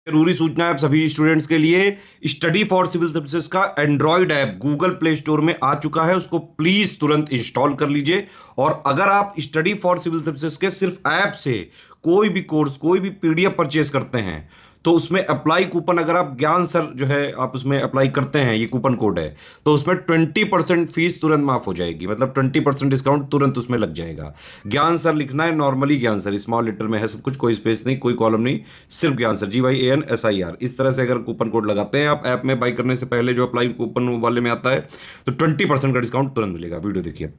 जरूरी सूचना है आप सभी स्टूडेंट्स के लिए। स्टडी फॉर सिविल सर्विसेज का Android app Google play store में आ चुका है, उसको प्लीज तुरंत इंस्टॉल कर लीजिए। और अगर आप स्टडी फॉर सिविल सर्विसेज के सिर्फ ऐप से कोई भी कोर्स, कोई भी पीडीएफ परचेज करते हैं तो उसमें अप्लाई कूपन, अगर आप ज्ञान सर जो है आप उसमें अप्लाई करते हैं, ये कूपन कोड है, तो उसमें 20% फीस तुरंत माफ हो जाएगी। मतलब 20% डिस्काउंट तुरंत उसमें लग जाएगा। ज्ञान सर लिखना है, नॉर्मली ज्ञान सर स्मॉल लेटर में है सब कुछ, कोई स्पेस नहीं, कोई कॉलम नहीं, सिर्फ ज्ञान सर GYANSIR। इस तरह से अगर कूपन कोड लगाते हैं आप ऐप में बाई करने से पहले, जो अप्लाई कूपन वाले में आता है, तो 20% का डिस्काउंट तुरंत मिलेगा। वीडियो देखिए।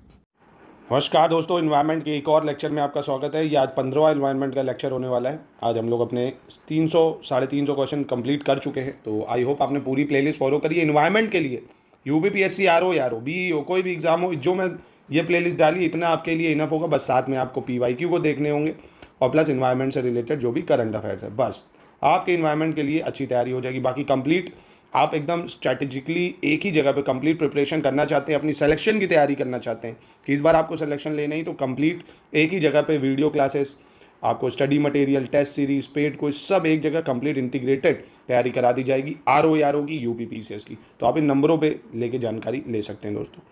नमस्कार दोस्तों, इन्वायरमेंट के एक और लेक्चर में आपका स्वागत है। ये आज 15वां इन्वायरमेंट का लेक्चर होने वाला है। आज हम लोग अपने 300-350 क्वेश्चन कंप्लीट कर चुके हैं, तो आई होप आपने पूरी प्लेलिस्ट फॉलो करी है। इन्वायरमेंट के लिए UPPSC RO या RO BE कोई भी एग्जाम हो, जो मैं ये प्लेलिस्ट डाली इतना आपके लिए इनफ होगा। बस साथ में आपको PYQ को देखने होंगे और प्लस इन्वायरमेंट से रिलेटेड जो भी करंट अफेयर्स है, बस आपके इन्वायरमेंट के लिए अच्छी तैयारी हो जाएगी। बाकी कंप्लीट आप एकदम स्ट्रैटेजिकली एक ही जगह पे कंप्लीट प्रिपरेशन करना चाहते हैं, अपनी सिलेक्शन की तैयारी करना चाहते हैं कि इस बार आपको सिलेक्शन लेना ही, तो कंप्लीट एक ही जगह पे वीडियो क्लासेस, आपको study material, test series, paid कोई सब एक जगह कंप्लीट इंटीग्रेटेड तैयारी करा दी जाएगी। RO की, UPPCS की। तो आप इन नंबरों पे लेके जानकारी ले सकते हैं दोस्तों।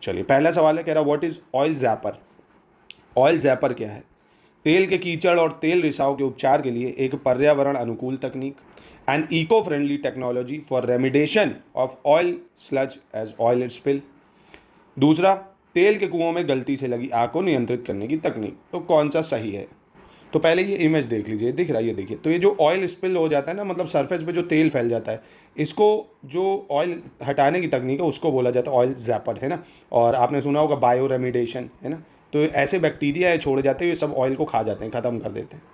चलिए, पहला सवाल है, कह रहा व्हाट इज़ ऑयल जैपर। ऑयल जैपर क्या है? तेल के कीचड़ और तेल रिसाव के उपचार के लिए एक पर्यावरण अनुकूल तकनीक, an eco friendly technology for remediation of oil sludge as oil spill. दूसरा, तेल के कुओं में गलती से लगी आग को नियंत्रित करने की तकनीक। तो कौन सा सही है? तो पहले ये इमेज देख लीजिए, दिख रहा है, ये देखिए। तो ये जो ऑयल स्पिल हो जाता है ना, मतलब सरफेस पे जो तेल फैल जाता है, इसको जो ऑयल हटाने की तकनीक है उसको बोला जाता है ऑयल जैपर, है ना। और आपने सुना होगा बायो रेमिडेशन, है ना। तो ऐसे बैक्टीरिया छोड़े जाते हैं, ये सब ऑयल को खा जाते हैं, ख़त्म कर देते हैं।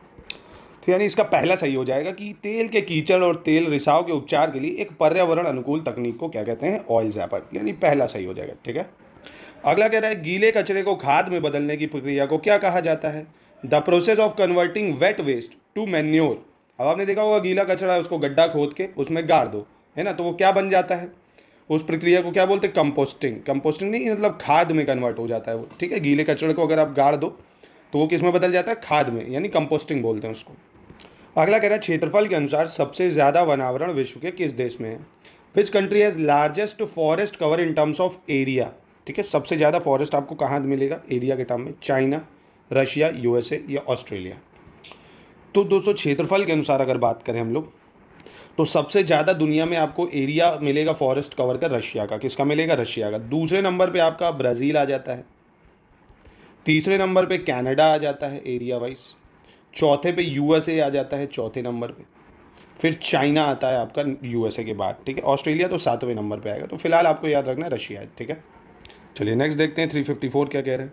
तो यानी इसका पहला सही हो जाएगा कि तेल के कीचड़ और तेल रिसाव के उपचार के लिए एक पर्यावरण अनुकूल तकनीक को क्या कहते हैं? ऑयल जैपर। यानी पहला सही हो जाएगा, ठीक है। अगला कह रहा है, गीले कचरे को खाद में बदलने की प्रक्रिया को क्या कहा जाता है? The process of converting wet waste to manure. अब आपने देखा होगा, गीला कचरा है, उसको गड्ढा खोद के उसमें गाड़ दो, है ना, तो वो क्या बन जाता है? उस प्रक्रिया को क्या बोलते हैं? कंपोस्टिंग। कंपोस्टिंग नहीं, मतलब खाद में कन्वर्ट हो जाता है वो, ठीक है। गीले कचरे को अगर आप गाड़ दो तो वो किस में बदल जाता है? खाद में, यानी कंपोस्टिंग बोलते हैं उसको। अगला कह रहा है, क्षेत्रफल के अनुसार सबसे ज़्यादा वनावरण विश्व के किस देश में है? Which country has largest forest cover in terms of area. ठीक है, सबसे ज़्यादा फॉरेस्ट आपको कहाँ मिलेगा एरिया के टर्म में? चाइना, रशिया, USA या ऑस्ट्रेलिया। तो दोस्तों, क्षेत्रफल के अनुसार अगर बात करें हम लोग, तो सबसे ज़्यादा दुनिया में आपको एरिया मिलेगा फॉरेस्ट कवर का रशिया का। किसका मिलेगा? रशिया का। दूसरे नंबर पे आपका ब्राज़ील आ जाता है। तीसरे नंबर पे कनाडा आ जाता है एरिया वाइज। चौथे पे USA आ जाता है चौथे नंबर पे। फिर चाइना आता है आपका USA के बाद, ठीक है। ऑस्ट्रेलिया तो 7वें नंबर पे आएगा। तो फिलहाल आपको याद रखना है रशिया है, ठीक है। चलिए नेक्स्ट देखते हैं, 354 क्या कह रहे हैं।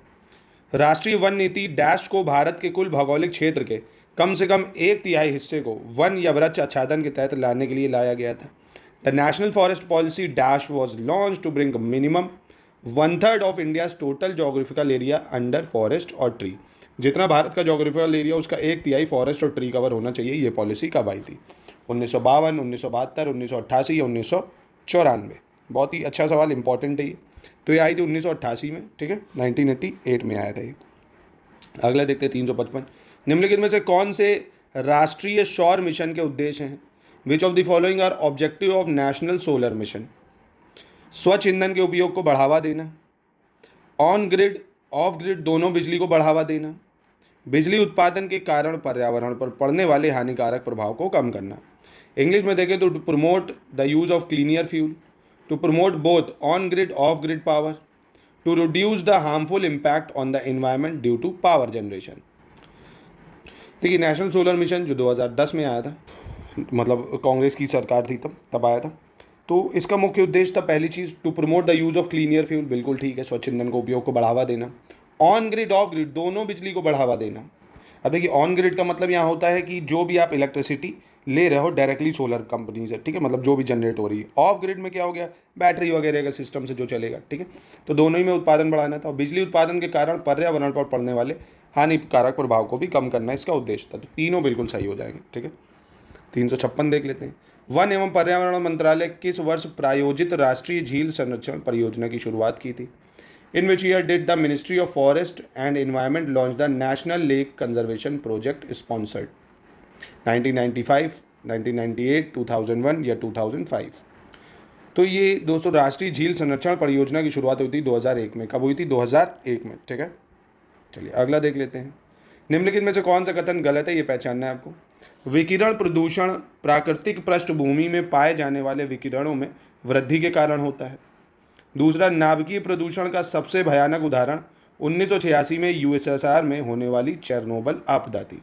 राष्ट्रीय वन नीति डैश को भारत के कुल भौगोलिक क्षेत्र के कम से कम 1/3 हिस्से को वन या वृक्ष आच्छादन के तहत लाने के लिए लाया गया था। The national forest policy dash was launch to bring minimum 1/3 of India total geographical area under forest और ट्री। जितना भारत का जोग्राफिकल एरिया, उसका 1/3 फॉरेस्ट और ट्री कवर होना चाहिए। ये पॉलिसी कब आई थी? 1952, 1972, 1988 या 1994? बहुत ही अच्छा सवाल, इंपॉर्टेंट है ये। तो ये आई थी 1988 में, ठीक है। 1988 में आया था ये। अगला देखते हैं 355। निम्नलिखित में से कौन से राष्ट्रीय सौर मिशन के उद्देश्य हैं? Which of the following are objective of national solar mission? स्वच्छ ईंधन के उपयोग को बढ़ावा देना, ऑन ग्रिड ऑफ ग्रिड दोनों बिजली को बढ़ावा देना, बिजली उत्पादन के कारण पर्यावरण पर पड़ने वाले हानिकारक प्रभाव को कम करना। इंग्लिश में देखें तो to promote the use of cleaner fuel, to promote both on grid off grid power, to reduce the harmful impact on the environment due to power generation. देखिए, नेशनल सोलर मिशन जो 2010 में आया था, मतलब कांग्रेस की सरकार थी तब आया था। तो इसका मुख्य उद्देश्य था, पहली चीज़, to promote the use of cleaner fuel, बिल्कुल ठीक है, स्वच्छ ईंधन को उपयोग को बढ़ावा देना। ऑन ग्रिड ऑफ ग्रिड दोनों बिजली को बढ़ावा देना। अब देखिए, ऑन ग्रिड का मतलब यहाँ होता है कि जो भी आप इलेक्ट्रिसिटी ले रहे हो डायरेक्टली सोलर कंपनी से, ठीक है, मतलब जो भी जनरेट हो रही है। ऑफ ग्रिड में क्या हो गया? बैटरी वगैरह का सिस्टम से जो चलेगा, ठीक है। तो दोनों ही में उत्पादन बढ़ाना था। और बिजली उत्पादन के कारण पर्यावरण पर पड़ने वाले हानिकारक प्रभाव को भी कम करना इसका उद्देश्य था। तो तीनों बिल्कुल सही हो जाएंगे, ठीक है। 356 देख लेते हैं। वन एवं पर्यावरण मंत्रालय किस वर्ष प्रायोजित राष्ट्रीय झील संरक्षण परियोजना की शुरुआत की थी? In which year did the ministry of forest and environment launch the national lake conservation project sponsored? 1995, 1998, 2001 या 2005। तो ये दोस्तों राष्ट्रीय झील संरक्षण परियोजना की शुरुआत हुई थी 2001 में। कब हुई थी? 2001 में। ठीक है, चलिए अगला देख लेते हैं। निम्नलिखित में से कौन सा कथन गलत है, ये पहचानना है आपको। विकिरण प्रदूषण प्राकृतिक पृष्ठभूमि में पाए जाने वाले विकिरणों में वृद्धि के कारण होता है। दूसरा, नाभिकीय प्रदूषण का सबसे भयानक उदाहरण 1986 में यूएसएसआर में होने वाली चेरनोबिल आपदा थी।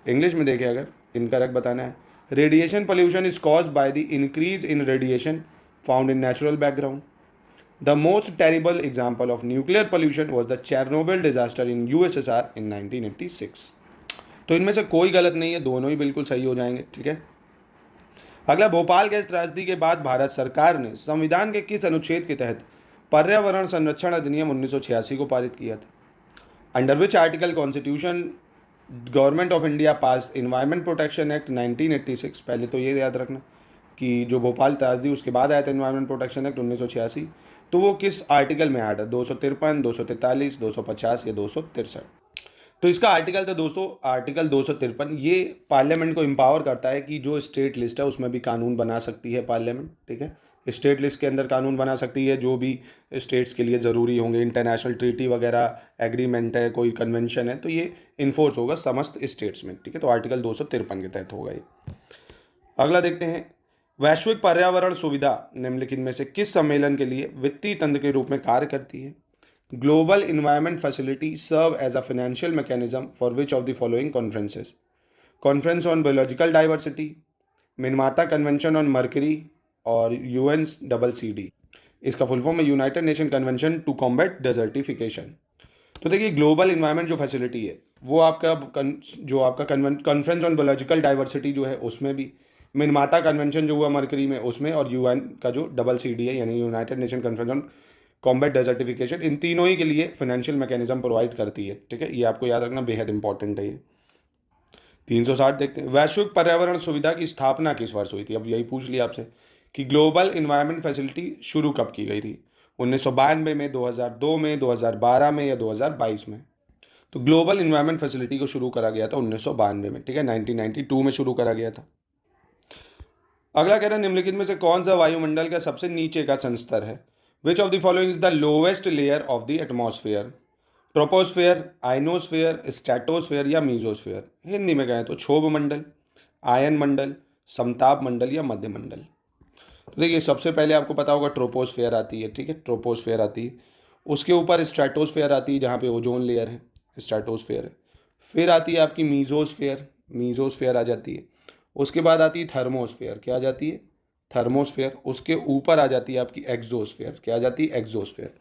इंग्लिश में देखें अगर, इनकरेक्ट बताना है। Radiation pollution is caused by the increase in radiation found in natural background. The most terrible example of nuclear pollution was the Chernobyl disaster in USSR in 1986। तो इनमें से कोई गलत नहीं है, दोनों ही बिल्कुल सही हो जाएंगे। ठीक है, अगला, भोपाल गैस त्रासदी के बाद भारत सरकार ने संविधान के किस अनुच्छेद के तहत पर्यावरण संरक्षण अधिनियम 1986 को पारित किया था? Under which article constitution government of India pass environment protection act 1986। पहले तो ये याद रखना कि जो भोपाल त्रासदी उसके बाद आया था इन्वायरमेंट प्रोटेक्शन एक्ट 1986, तो वो किस आर्टिकल में आया था? 253, 243, 250 या 263। तो इसका आर्टिकल था दोस्तों आर्टिकल 253। ये पार्लियामेंट को एम्पावर करता है कि जो स्टेट लिस्ट है उसमें भी कानून बना सकती है पार्लियामेंट। ठीक है, स्टेट लिस्ट के अंदर कानून बना सकती है जो भी स्टेट्स के लिए ज़रूरी होंगे, इंटरनेशनल ट्रीटी वगैरह, एग्रीमेंट है, कोई कन्वेंशन है, तो ये इन्फोर्स होगा समस्त स्टेट्स में। ठीक है, तो आर्टिकल 253 के तहत होगा ये। अगला देखते हैं, वैश्विक पर्यावरण सुविधा निम्नलिखित में से किस सम्मेलन के लिए वित्तीय तंत्र के रूप में कार्य करती है? Global environment facility serve as a financial mechanism for which of the following conferences? Conference on biological diversity, Minamata convention on mercury और UNCCD। इसका फुल फॉर्म है United Nation convention to combat desertification. तो देखिए, global environment जो facility है वो आपका जो आपका कॉन्फ्रेंस ऑन बायोलॉजिकल डाइवर्सिटी जो है उसमें भी, मिनमाता कन्वेंशन जो हुआ मर्करी में उसमें, और UN का जो CCD है यानी United Nation convention on combat desertification, इन तीनों ही के लिए फाइनेंशियल मैकेनिज्म प्रोवाइड करती है। ठीक है, ये आपको याद रखना बेहद इंपॉर्टेंट है ये। 360 देखते हैं, वैश्विक पर्यावरण सुविधा की स्थापना किस वर्ष हुई थी? अब यही पूछ लिया आपसे कि ग्लोबल इन्वायरमेंट फैसिलिटी शुरू कब की गई थी? 1992 में, 2002 में, 2012 में या 2022 में? तो ग्लोबल इन्वायरमेंट फैसिलिटी को शुरू करा गया था 1992 में। ठीक है, 1992 में शुरू करा गया था। अगला कह रहा है, निम्नलिखित में से कौन सा वायुमंडल का सबसे नीचे का संस्तर है? विच of the following is the lowest layer of the atmosphere? Troposphere, ionosphere, stratosphere या मीजोस्फेयर? हिंदी में कहें तो क्षोभ मंडल, आयन मंडल, समताप मंडल या मध्य मंडल? तो देखिए, सबसे पहले आपको पता होगा ट्रोपोस्फेयर आती है। ठीक है, ट्रोपोस्फेयर आती है, उसके ऊपर स्ट्रेटोस्फेयर आती है जहाँ पे ओजोन लेयर है, स्ट्रेटोस्फेयर है। फिर आती है आपकी मीजोस्फेयर, मीजोस्फेयर आ जाती है। उसके बाद आती है थर्मोस्फेयर, क्या आ जाती है? थर्मोस्फेयर। उसके ऊपर आ जाती है आपकी एक्सोस्फेयर, क्या आ जाती है? एक्सोस्फेयर।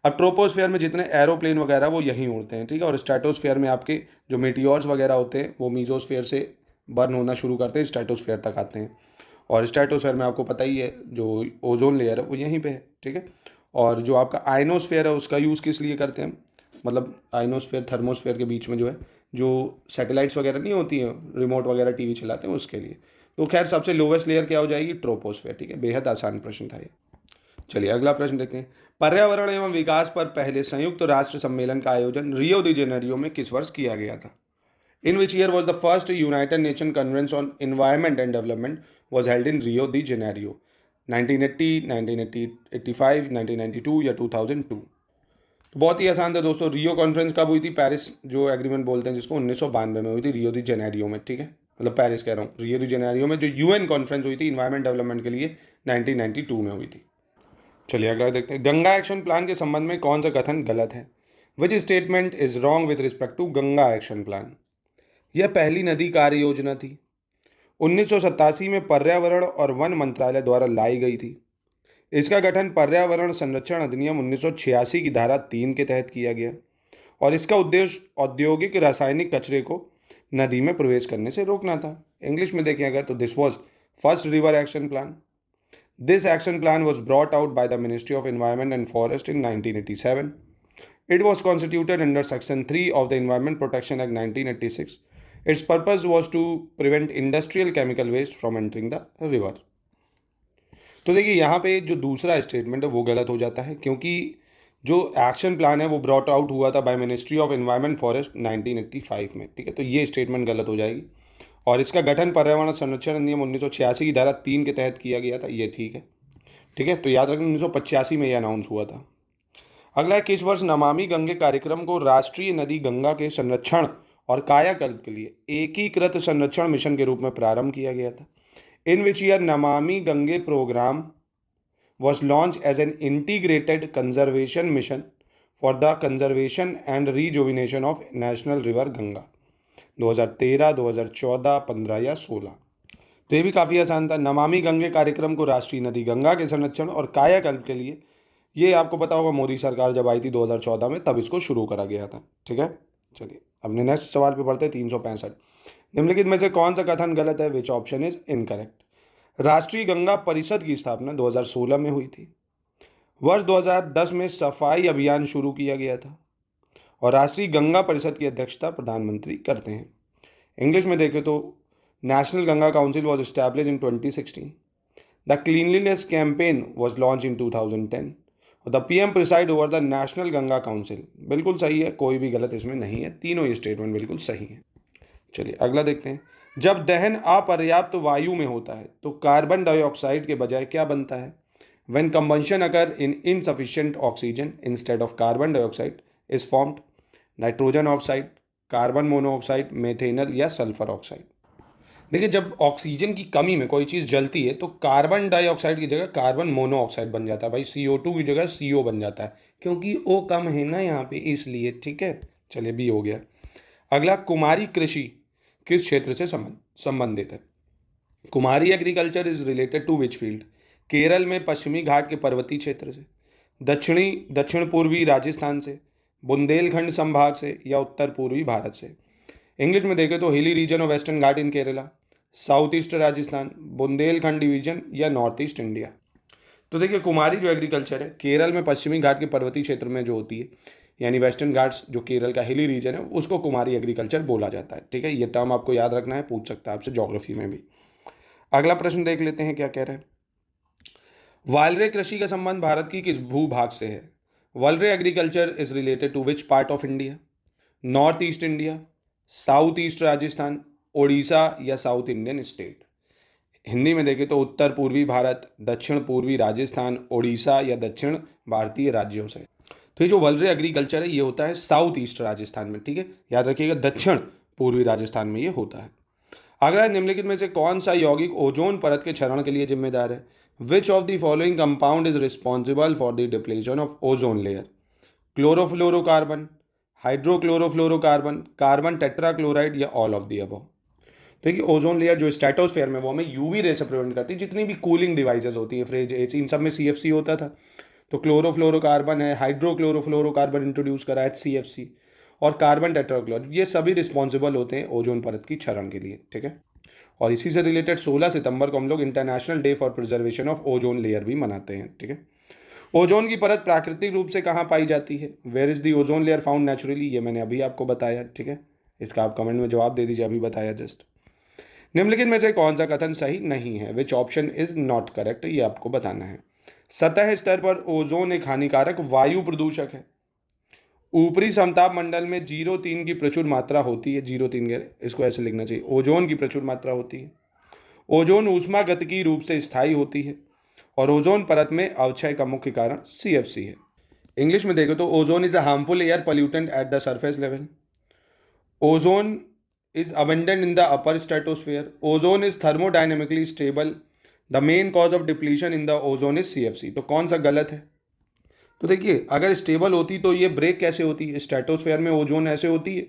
अब ट्रोपोस्फेयर में जितने एरोप्लेन वगैरह वो यहीं उड़ते हैं। ठीक है, और स्ट्रेटोस्फेयर में आपके जो मीटियोर्स वगैरह होते हैं वो मीजोस्फेयर से बर्न होना शुरू करते हैं, स्ट्रेटोस्फेयर तक आते हैं। और स्ट्रेटोस्फेयर में आपको पता ही है जो ओजोन लेयर है वो यहीं पे है। ठीक है, और जो आपका आइनोस्फेयर है उसका यूज़ किस लिए करते हैं? मतलब आइनोस्फेयर थर्मोस्फेयर के बीच में जो है, जो सैटेलाइट्स वगैरह नहीं होती हैं, रिमोट वगैरह टीवी चलाते हैं उसके लिए। तो खैर सबसे लोवेस्ट लेयर क्या हो जाएगी? ट्रोपोस्फेयर। ठीक है, बेहद आसान प्रश्न था ये। चलिए अगला प्रश्न देखते हैं, पर्यावरण एवं विकास पर पहले संयुक्त राष्ट्र सम्मेलन का आयोजन रियो डी जेनेरियो में किस वर्ष किया गया था? In which year was the first United Nation convention on environment and development was held in Rio de Janeiro? 1980, 1985, 1992 या 2002? तो बहुत ही आसान था दोस्तों। रियो कॉन्फ्रेंस कब हुई थी? पेरिस जो एग्रीमेंट बोलते हैं जिसको, 1992 में हुई थी, रियो दी जेनेरियो में। ठीक है, मतलब पेरिस कह रहा हूँ, रियो दी जेनेरियो में जो UN कॉन्फ्रेंस हुई थी इन्वायरमेंट डेवलपमेंट के लिए 1992 में हुई थी। चलिए अगला देखते हैं, गंगा एक्शन प्लान के संबंध में कौन सा कथन गलत है? Which statement is wrong with respect to Ganga action plan? यह पहली नदी कार्य योजना थी, 1987 में पर्यावरण और वन मंत्रालय द्वारा लाई गई थी। इसका गठन पर्यावरण संरक्षण अधिनियम 1986 की धारा 3 के तहत किया गया और इसका उद्देश्य औद्योगिक रासायनिक कचरे को नदी में प्रवेश करने से रोकना था। इंग्लिश में देखें अगर तो this was first river action plan. This action plan was brought out by the ministry of environment and forest in 1987. It was constituted under Section 3 of the Environment Protection Act 1986. Its purpose was to prevent industrial chemical waste from entering the river. तो देखिए यहाँ पे जो दूसरा statement है वो गलत हो जाता है क्योंकि जो एक्शन प्लान है वो ब्रॉट आउट हुआ था by ministry of environment forest 1985 में। ठीक है, तो ये स्टेटमेंट गलत हो जाएगी। और इसका गठन पर्यावरण संरक्षण अधिनियम 1986 की धारा 3 के तहत किया गया था, ये ठीक है। ठीक है, तो याद रखना 1985 में ये अनाउंस हुआ था। अगला है, किस वर्ष नमामि गंगे कार्यक्रम को राष्ट्रीय नदी गंगा के संरक्षण और कायाकल्प के लिए एकीकृत संरक्षण मिशन के रूप में प्रारंभ किया गया था? In which year Namami Gange programme was launched as an integrated conservation mission for the conservation and rejuvenation of national river Ganga. 2013, 2014, 15 या 16? तो ये भी काफ़ी आसान था। नमामि गंगे कार्यक्रम को राष्ट्रीय नदी गंगा के संरक्षण और कायाकल्प के लिए, ये आपको पता होगा मोदी सरकार जब आई थी 2014 में, तब इसको शुरू करा गया था। ठीक है, चलिए अपने नेक्स्ट सवाल पे बढ़ते हैं। 365, निम्नलिखित में से कौन सा कथन गलत है? Which option is incorrect? राष्ट्रीय गंगा परिषद की स्थापना 2016 में हुई थी। वर्ष 2010 में सफाई अभियान शुरू किया गया था और राष्ट्रीय गंगा परिषद की अध्यक्षता प्रधानमंत्री करते हैं। इंग्लिश में देखें तो national Ganga council was establish in 2016। The cleanliness campaign was launch in 2010 और the PM preside over the national Ganga council. बिल्कुल सही है, कोई भी गलत इसमें नहीं है, तीनों ये स्टेटमेंट बिल्कुल सही है। चलिए अगला देखते हैं। जब दहन अपर्याप्त वायु में होता है तो कार्बन डाइऑक्साइड के बजाय क्या बनता है? When combustion occur in insufficient oxygen instead of carbon dioxide is formed nitrogen oxide, carbon monoxide, methanal या सल्फर ऑक्साइड। देखिए, जब ऑक्सीजन की कमी में कोई चीज़ जलती है तो कार्बन डाइऑक्साइड की जगह कार्बन मोनोऑक्साइड बन जाता है भाई, CO2 की जगह CO बन जाता है, क्योंकि O कम है ना यहाँ पे, इसलिए। ठीक है, चलिए बी हो गया। अगला, कुमारी कृषि किस क्षेत्र से संबंधित है? Kumari agriculture is related to which field? Kerala में पश्चिमी घाट के पर्वतीय क्षेत्र से, दक्षिण पूर्वी राजस्थान से, बुंदेलखंड संभाग से या उत्तर पूर्वी भारत से? इंग्लिश में देखें तो hilly region of western Ghat in Kerala, south east Rajasthan, Bundelkhand division या नॉर्थ ईस्ट इंडिया? तो देखिए, कुमारी जो एग्रीकल्चर है केरल में पश्चिमी घाट के पर्वतीय क्षेत्र में जो होती है, यानी वेस्टर्न घाट्स जो केरल का हिली रीजन है, उसको कुमारी एग्रीकल्चर बोला जाता है। ठीक है, ये टर्म आपको याद रखना है, पूछ सकता है आपसे ज्योग्राफी में भी। अगला प्रश्न देख लेते हैं क्या कह रहे हैं। वालरे कृषि का संबंध भारत की किस भूभाग से है? Valre agriculture is related to which part of India? North east India, south east Rajasthan, Odisha या साउथ इंडियन स्टेट? हिंदी में देखें तो उत्तर पूर्वी भारत, दक्षिण पूर्वी राजस्थान, ओडिशा या दक्षिण भारतीय राज्यों से। तो ये जो वलरे एग्रीकल्चर है ये होता है साउथ ईस्ट राजस्थान में। ठीक है, याद रखिएगा दक्षिण पूर्वी राजस्थान में ये होता है। अगला, निम्नलिखित में से कौन सा यौगिक ओजोन परत के क्षरण के लिए जिम्मेदार है? विच of the following compound is responsible for the depletion of ozone layer? Chlorofluorocarbon, hydrochlorofluorocarbon, carbon tetrachloride या ऑल ऑफ द अबव? देखिए, ओजोन लेयर जो स्ट्रेटोस्फेयर में वो हमें यूवी रे से प्रिवेंट करती है। जितनी भी कूलिंग डिवाइसेस होती हैं, फ्रिज, एसी, इन सब में CFC होता था। तो क्लोरोफ्लोरोकार्बन है, हाइड्रोक्लोरोफ्लोरोकार्बन इंट्रोड्यूस करा HCFC, और कार्बन टेट्राक्लोराइड, ये सभी रिस्पॉन्सिबल होते हैं ओजोन परत की क्षरण के लिए। ठीक है, और इसी से रिलेटेड 16 सितंबर को हम लोग international day for preservation of ozone layer भी मनाते हैं। ठीक है, ओजोन की परत प्राकृतिक रूप से कहाँ पाई जाती है? Where is the ozone layer found naturally? ये मैंने अभी आपको बताया। ठीक है, इसका आप कमेंट में जवाब दे दीजिए, अभी बताया जस्ट। निम्नलिखित में से कौन सा कथन सही नहीं है? Which option is not correct? ये आपको बताना है। सतह स्तर पर ओजोन एक हानिकारक वायु प्रदूषक है। ऊपरी समताप मंडल में 0.3 की प्रचुर मात्रा होती है। 0.3, इसको ऐसे लिखना चाहिए, ओजोन की प्रचुर मात्रा होती है। ओजोन ऊष्मागतिकीय रूप से स्थायी होती है और ओजोन परत में अवक्षय का मुख्य कारण CFC है। इंग्लिश में देखो तो ozone is a harmful air pollutant at the surface level. Ozone is abundant in the upper stratosphere. Ozone is thermodynamically stable. The main cause of depletion in the ozone is CFC. तो कौन सा गलत है? तो देखिए, अगर stable होती तो ये ब्रेक कैसे होती है? स्ट्रेटोस्फेयर में ओजोन ऐसे होती है,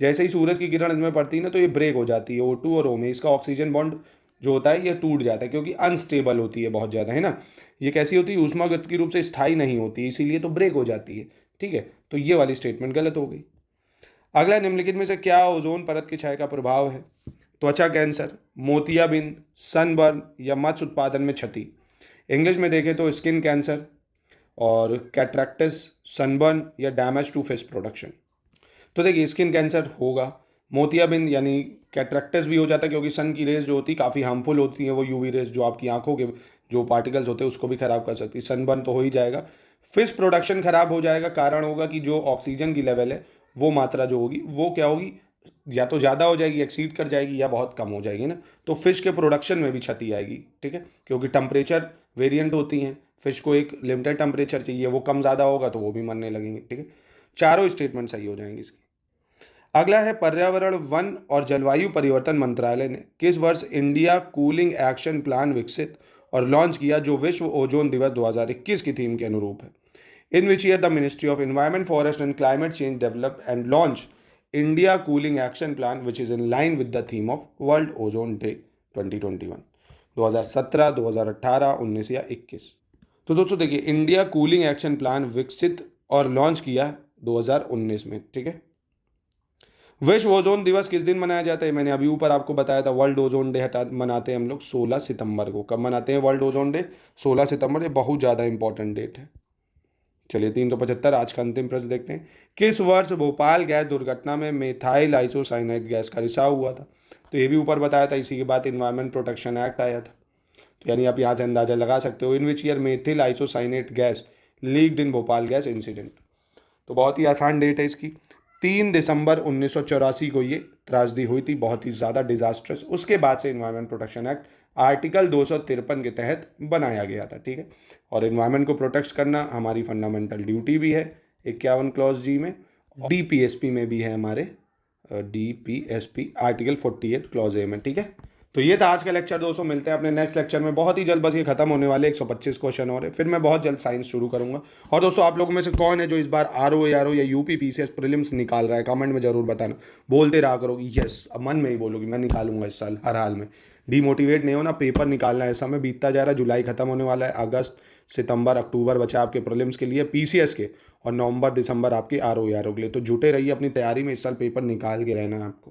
जैसे ही सूरज की किरण इसमें पड़ती है ना तो ये ब्रेक हो जाती है। O2 और O में इसका ऑक्सीजन बॉन्ड जो होता है ये टूट जाता है, क्योंकि अनस्टेबल होती है बहुत ज़्यादा, है ना। ये कैसी होती है? ऊष्मागतिकीय रूप से स्थायी नहीं होती, इसीलिए तो ब्रेक हो जाती है। ठीक है, तो ये वाली स्टेटमेंट गलत हो गई। अगला, निम्नलिखित में से क्या ओजोन परत की छाया का प्रभाव है? त्वचा कैंसर, मोतियाबिंद, सनबर्न या मत्स्य उत्पादन में क्षति? इंग्लिश में देखें तो स्किन कैंसर और कैटरेक्टिस, सनबर्न या डैमेज टू फिश प्रोडक्शन। तो देखिए, स्किन कैंसर होगा, मोतियाबिंद यानी कैटरेक्टिस भी हो जाता है, क्योंकि सन की रेज जो होती है काफ़ी हार्मफुल होती है, वो UV रेज जो आपकी आंखों के जो पार्टिकल्स होते हैं उसको भी खराब कर सकती है। सनबर्न तो हो ही जाएगा। फिश प्रोडक्शन खराब हो जाएगा, कारण होगा कि जो ऑक्सीजन की लेवल है वो मात्रा जो होगी वो क्या होगी? या तो ज़्यादा हो जाएगी, एक्सीड कर जाएगी, या बहुत कम हो जाएगी ना, तो फिश के प्रोडक्शन में भी क्षति आएगी, ठीक है, क्योंकि टेम्परेचर वेरिएंट होती हैं, फिश को एक लिमिटेड टेम्परेचर चाहिए, वो कम ज़्यादा होगा तो वो भी मरने लगेंगे, ठीक है। चारों स्टेटमेंट सही हो जाएंगे इसकी। अगला है पर्यावरण, वन और जलवायु परिवर्तन मंत्रालय ने किस वर्ष इंडिया कूलिंग एक्शन प्लान विकसित और लॉन्च किया जो विश्व ओजोन दिवस 2021 की थीम के अनुरूप है। In which year the ministry of environment, forest and climate change develop and launch India cooling action plan which is in line with the theme of world ozone day 2021। 2017, 2018, 19 या 21। तो दोस्तों देखिए, India cooling action plan विकसित और launch किया 2019 में, ठीक है। विश्व ओजोन दिवस किस दिन मनाया जाता है, मैंने अभी ऊपर आपको बताया था। वर्ल्ड ओजोन डे मनाते हैं हम लोग 16 सितंबर को। कब मनाते हैं वर्ल्ड ओजोन डे? 16 सितंबर। ये बहुत ज़्यादा इंपॉर्टेंट डेट है। चलिए 375 आज का अंतिम प्रश्न देखते हैं। किस वर्ष भोपाल गैस दुर्घटना में मेथाइल आइसोसाइनाइड गैस का रिसाव हुआ था? तो ये भी ऊपर बताया था। इसी के बाद इन्वायरमेंट प्रोटेक्शन एक्ट आया था। तो यानी आप यहाँ से अंदाजा लगा सकते हो। In which year methyl isocyanate gas leaked in Bhopal gas incident. तो बहुत ही आसान डेट है इसकी। 3 दिसंबर 1984 को ये त्रासदी हुई थी, बहुत ही ज़्यादा डिजास्ट्रस। उसके बाद से इन्वायरमेंट प्रोटेक्शन एक्ट आर्टिकल 253 के तहत बनाया गया था, ठीक है। और इन्वायरमेंट को प्रोटेक्ट करना हमारी फंडामेंटल ड्यूटी भी है 51 क्लॉज जी में। डीपीएसपी में भी है हमारे, डीपीएसपी आर्टिकल 48 क्लॉज ए में, ठीक है। तो ये था आज का लेक्चर दोस्तों। मिलते हैं अपने नेक्स्ट लेक्चर में बहुत ही जल्द। बस ये खत्म होने वाले 125 क्वेश्चन और है, फिर मैं बहुत जल्द साइंस शुरू करूंगा। और दोस्तों आप लोगों में से कौन है जो इस बार आरओ या यूपी पीसीएस प्रीलिम्स निकाल रहा है, कमेंट में जरूर बताना। बोलते रहा करो यस, अब मन में ही बोलोगी मैं निकालूंगा इस साल हर हाल में। डीमोटिवेट नहीं होना, पेपर निकालना है। समय बीतता जा रहा है, जुलाई खत्म होने वाला है, अगस्त सितंबर अक्टूबर बचा आपके प्रीलिम्स के लिए, पीसीएस के, और नवंबर दिसंबर आपके आरओ के लिए। तो जुटे रहिए अपनी तैयारी में, इस साल पेपर निकाल के रहना है आपको।